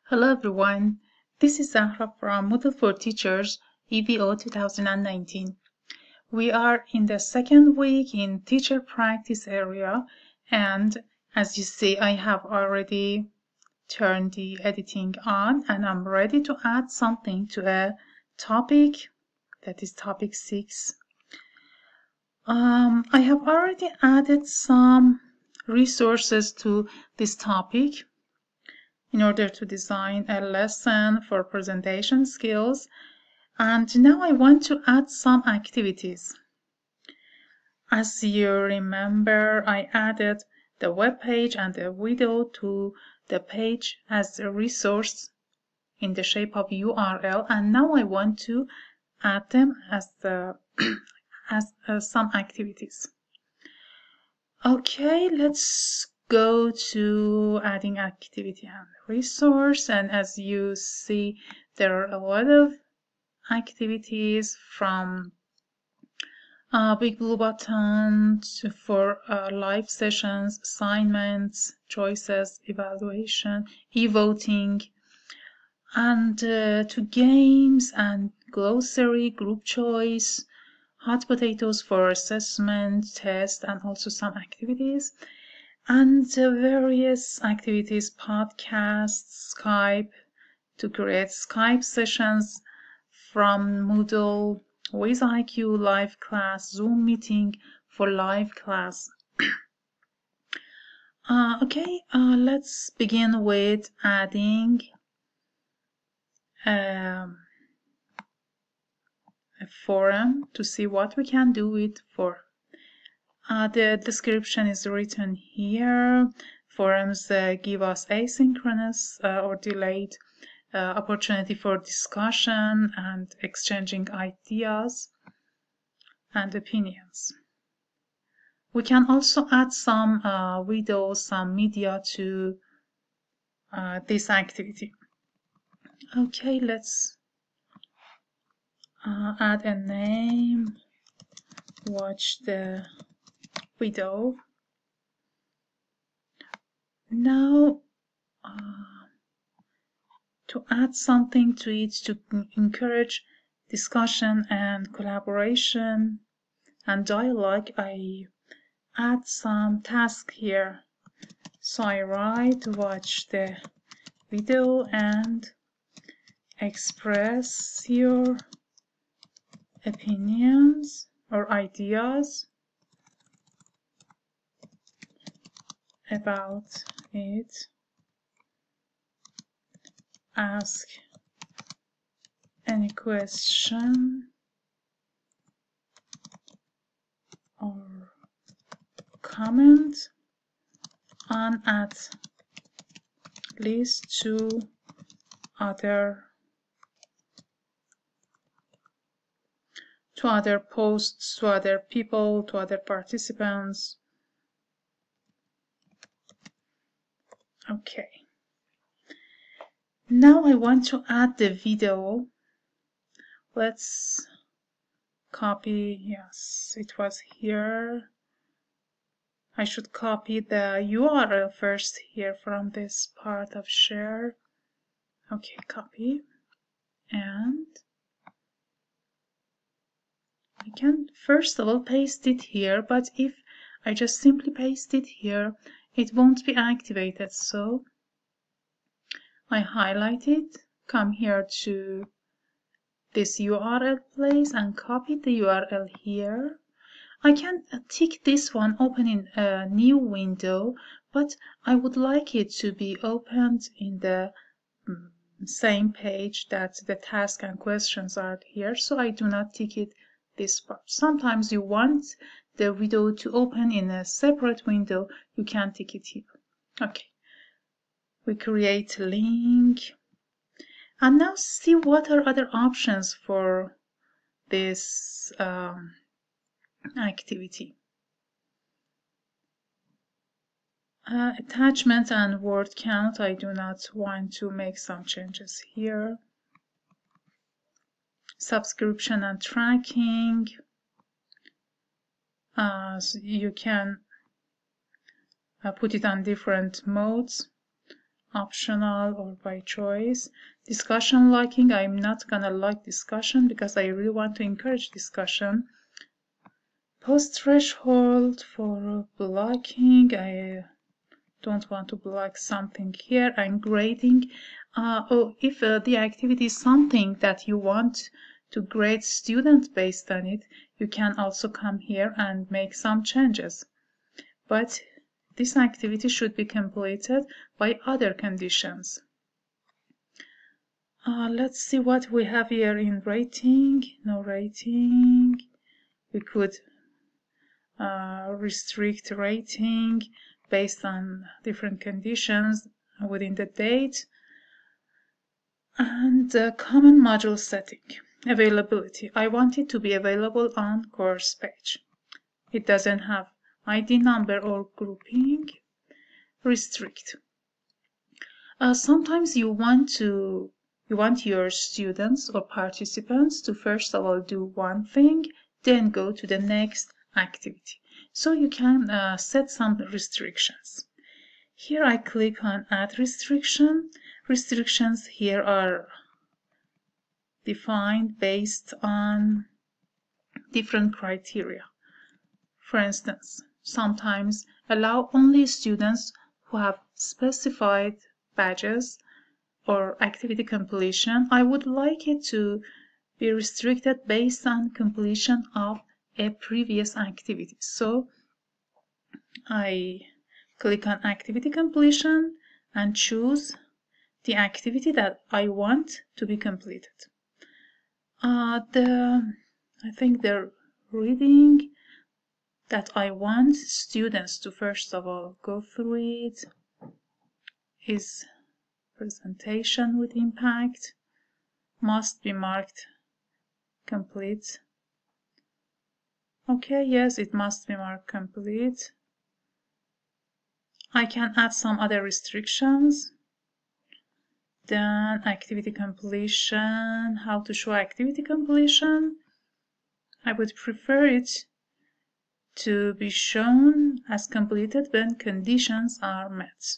Hello everyone, this is Zahra from Moodle for Teachers EVO 2019. We are in the second week in teacher practice area, and as you see I have already turned the editing on and I'm ready to add something to a topic, that is topic 6. I have already added some resources to this topic in order to design a lesson for presentation skills, and now I want to add some activities. As you remember, I added the web page and the video to the page as a resource in the shape of URL, and now I want to add them as some activities. Okay, let's go to adding activity and resource, and as you see there are a lot of activities from big blue button for live sessions, assignments, choices, evaluation, e-voting, and to games and glossary, group choice, hot potatoes for assessment, test, and also some activities, and various activities, podcasts, Skype, to create Skype sessions from Moodle, with IQ live class, Zoom meeting for live class. Let's begin with adding a forum to see what we can do with forum. The description is written here. Forums give us asynchronous or delayed opportunity for discussion and exchanging ideas and opinions. We can also add some videos, some media to this activity. Okay, let's add a name, watch the video. Now to add something to it to encourage discussion and collaboration and dialogue, I add some tasks here. So I write, watch the video and express your opinions or ideas about it. Ask any question or comment on at least 2 other posts, to other people, to other participants. Okay. Now I want to add the video. Let's copy, yes, it was here. I should copy the URL first here from this part of share. Okay, copy. And I can first of all paste it here, but if I just simply paste it here, it won't be activated. So I highlight it, come here to this URL place and copy the URL here. I can tick this one, open in a new window, but I would like it to be opened in the same page that the task and questions are here, so I do not tick it this part. Sometimes you want the video to open in a separate window, you can tick it here. Okay, we create a link, and now see what are other options for this activity. Attachment and word count, I do not want to make some changes here. Subscription and tracking, so you can put it on different modes. optional or by choice. Discussion liking, I'm not gonna like discussion because I really want to encourage discussion. Post threshold for blocking, I don't want to block something here. And grading, if the activity is something that you want to grade students based on it, you can also come here and make some changes. But this activity should be completed by other conditions. Let's see what we have here in rating. No rating. We could restrict rating based on different conditions within the date. And common module setting. Availability. I want it to be available on course page. It doesn't have ID number or grouping. Restrict. Sometimes you want your students or participants to first of all do one thing, then go to the next activity. So you can set some restrictions. Here I click on Add Restriction. Restrictions here are defined based on different criteria. For instance, sometimes allow only students who have specified badges or activity completion. I would like it to be restricted based on completion of a previous activity. So I click on activity completion and choose the activity that I want to be completed. I think the reading that I want students to first of all go through it is presentation with impact, must be marked complete. Okay, yes, it must be marked complete. I can add some other restrictions. Then activity completion, how to show activity completion. I would prefer it to be shown as completed when conditions are met.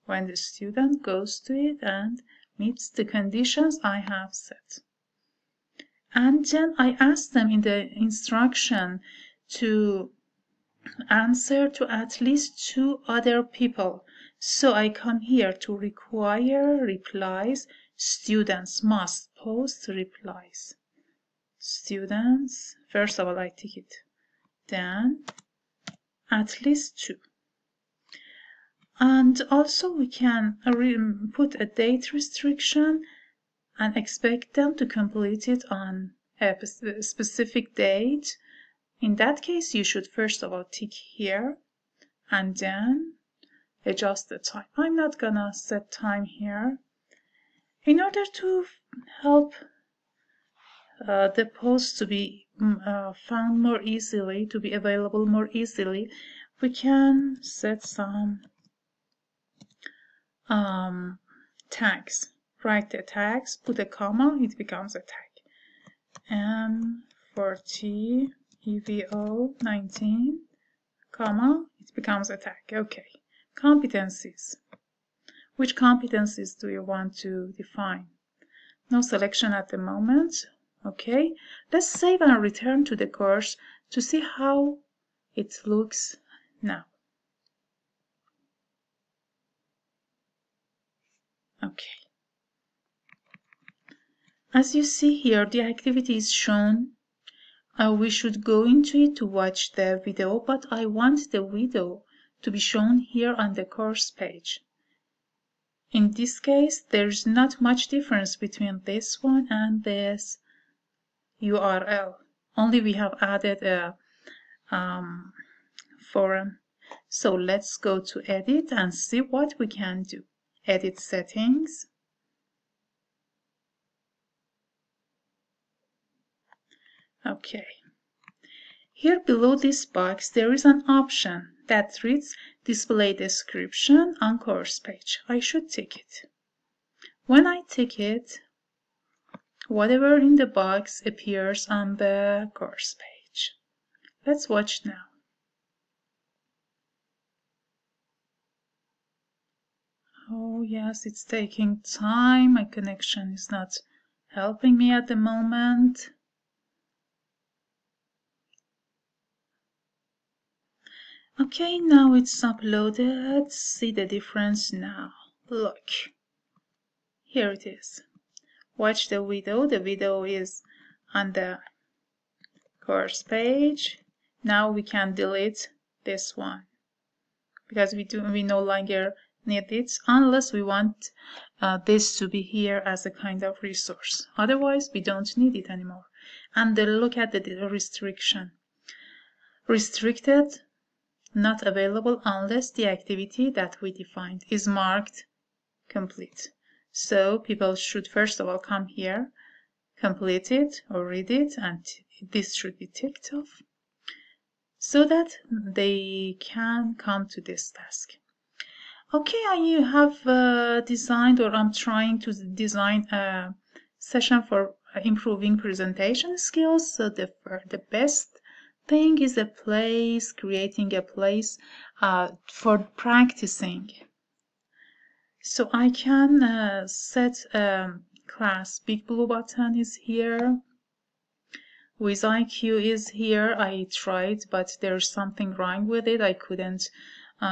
When the student goes to it and meets the conditions I have set. And then I ask them in the instruction to answer to at least 2 other people. So I come here to require replies. Students must post replies. Students, first of all I tick it. Then at least 2. And also we can put a date restriction and expect them to complete it on a specific date. In that case, you should first of all tick here and then adjust the time. I'm not gonna set time here. In order to help the post to be found more easily, to be available more easily, we can set some tags. Write the tags, put a comma, it becomes a tag. M40 EVO 19, comma, it becomes a tag. Okay. Competencies. Which competencies do you want to define? No selection at the moment. Okay. Let's save and return to the course to see how it looks now. Okay. As you see here, the activity is shown. We should go into it to watch the video, but I want the video to be shown here on the course page. In this case, there's not much difference between this one and this URL. Only we have added a forum. So let's go to edit and see what we can do. Edit settings. Okay. Here below this box, there is an option that reads Display Description on Course Page. I should tick it. When I tick it, whatever in the box appears on the course page. Let's watch now. Oh yes, it's taking time. My connection is not helping me at the moment. Okay, now it's uploaded. See the difference now. Look. Here it is. Watch the video. The video is on the course page. Now we can delete this one because we no longer need it unless we want this to be here as a kind of resource. Otherwise, we don't need it anymore. And then look at the restriction. Restricted, not available unless the activity that we defined is marked complete. So people should first of all come here, complete it or read it, and this should be ticked off so that they can come to this task. Okay, I have designed, or I'm trying to design a session for improving presentation skills. So the best thing is a place, creating a place for practicing. So I can set class. Big Blue button is here. With IQ is here. I tried, but there's something wrong with it. I couldn't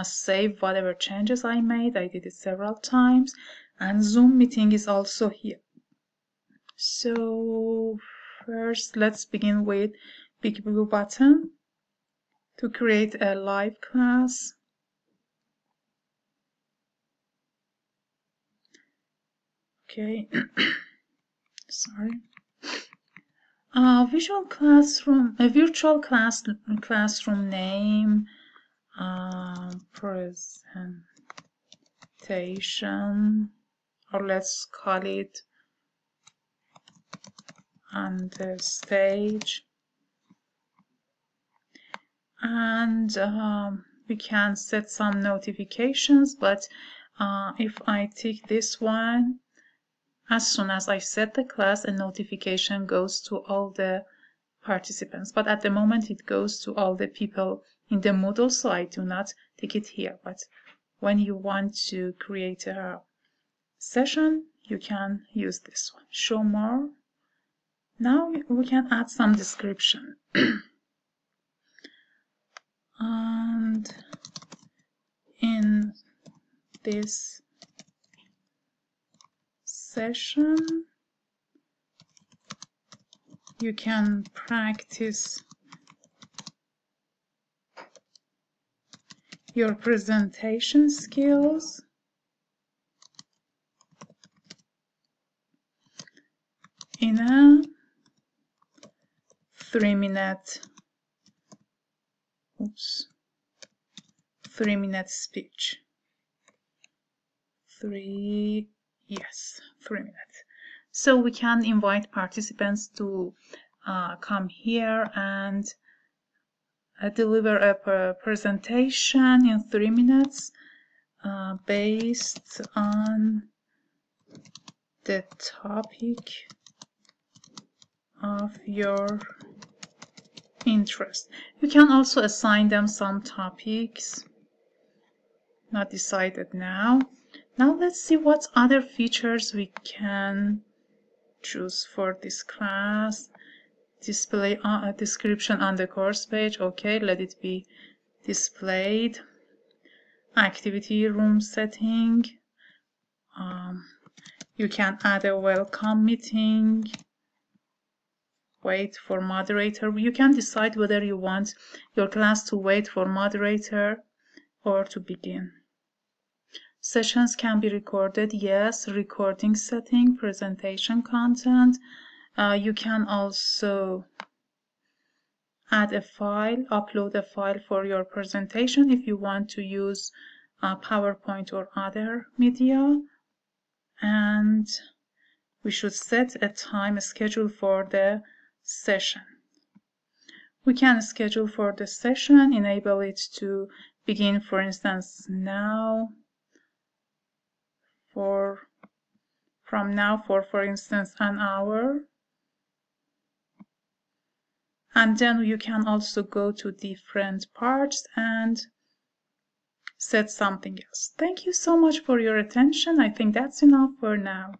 save whatever changes I made. I did it several times. And Zoom meeting is also here. So first, let's begin with Big Blue button to create a live class. Okay, sorry. Visual classroom, a virtual classroom name, presentation, or let's call it on the stage. And we can set some notifications, but if I tick this one, as soon as I set the class, a notification goes to all the participants. But at the moment, it goes to all the people in the Moodle, so I do not tick it here. But when you want to create a session, you can use this one. Show more. Now we can add some description. And in this session, you can practice your presentation skills. In a 3-minute speech. 3 minutes. So we can invite participants to come here and deliver a presentation in 3 minutes based on the topic of your interest. You can also assign them some topics, not decided now. Now let's see what other features we can choose for this class. Display a description on the course page. Okay, let it be displayed. Activity room setting. You can add a welcome meeting. Wait for moderator. You can decide whether you want your class to wait for moderator or to begin. Sessions can be recorded. Yes, recording setting, presentation content. You can also add a file, upload a file for your presentation if you want to use PowerPoint or other media. And we should set a time schedule for the session. We can schedule for the session, enable it to begin, for instance, now. From now for instance, an hour. And then you can also go to different parts and said something else. Thank you so much for your attention. I think that's enough for now.